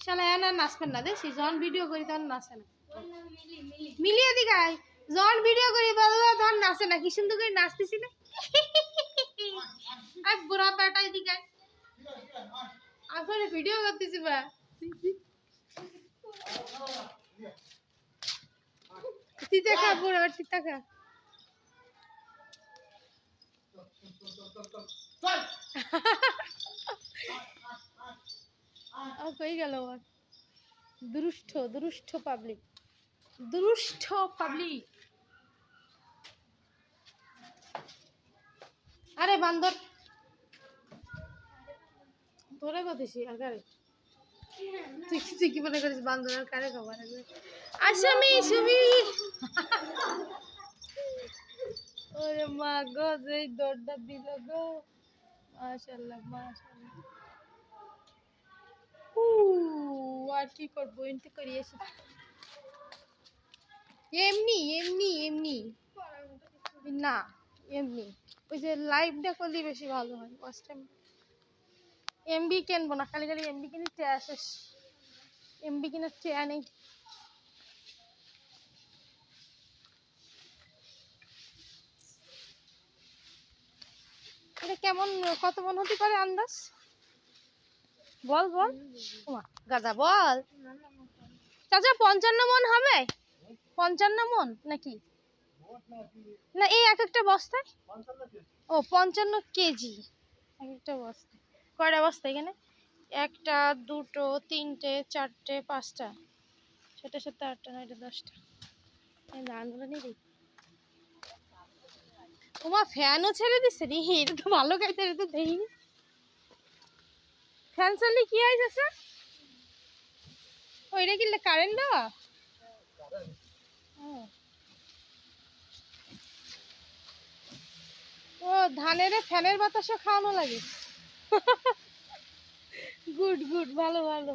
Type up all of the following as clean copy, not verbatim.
শালা না নাচবেন না দেখছি যখন ভিডিও করি তখন নাচে না মিলিয়ে দিঘাই যখন ভিডিও করি তখন নাচে না কি সুন্দর করে নাচতেছি না আর বুড়া বেটাই দিঘাই আসলে ভিডিও করতেছি বা তুই দেখা বুড়া তুই দেখা কই গেল দুষ্ট দুষ্ট পাবলিক দুষ্ট পাবলিক আরে বান্দর তোরে কতেছি আর কারে তুই কি মনে করিস বান্দর আর কারে খবর আসামি সুমি ওরে মা গো যেই দৌড়টা দিল গো মাশাআল্লাহ মাশাআল্লাহ আর কি করবো এমনি করি এসে এমনি এমনি এমনি না এমনি ওই যে লাইভটা করলে বেশি ভালো হয় ফার্স্ট টাইম এমবি কিনবো না খালি খালি এমবি কিনে টেয়া শেষ এমবি কিনে টেয়া নেই এটা কেমন কত মন হতে পারে আন্দাজ বল বল গাদা বল চাচা 55 মন হবে 55 মন নাকি না এই এক একটা বস্তায় ও 55 কেজি এক একটা বস্তা কয়টা বস্তা এখানে একটা দুটো তিনটে চারটে পাঁচটা ছটা সাতটা আটটা নয়টা 10টা ধানগুলো নিয়ে দিই তোমার ফ্যানও ছেড়ে দিচ্ছে রে এটা তো ভালো খাইতে তো দেখিনি ফ্যান চালিয়ে কি হয়েছে ওইটা কি কারেন্ট দেওয়া ও ধানের ফ্যানের বাতাসও খাওয়ানো লাগে গুড গুড ভালো ভালো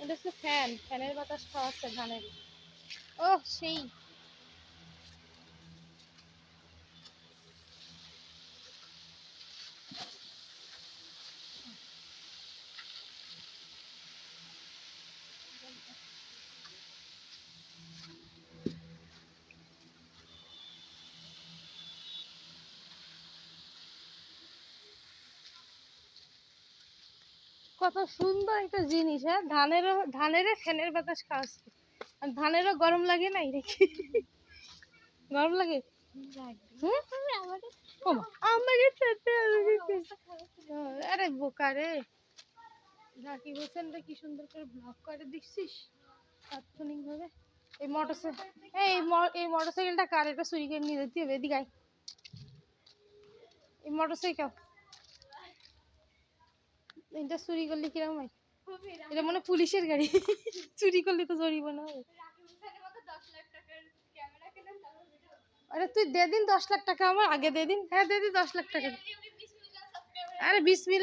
এটা হচ্ছে ফ্যানের বাতাস খাওয়াচ্ছে ধানের ও সেই কত সুন্দর একটা জিনিস হ্যাঁ ধানের ফ্যানের বাতাস খাওয়াচ্ছে আর ধানেরও গরম লাগে নাই দেখি গরম লাগে আরে বোকা রে জাকির হোসেনটা কি সুন্দর করে ব্লগ করে দেখছিস তাৎক্ষণিক ভাবে এই মোটরসাইকেলটা কার একটা চুরি করে নিয়ে যেতে হবে এদিকে এই মোটরসাইকেল এটা চুরি করলে কিরকম হয় এটা মনে পুলিশের গাড়ি চুরি করলে তো জরিমানা হবে আরে তুই দে দিন 10 লাখ টাকা আমার আগে দে দিন হ্যাঁ দে দিন 10 লাখ টাকা আরে 20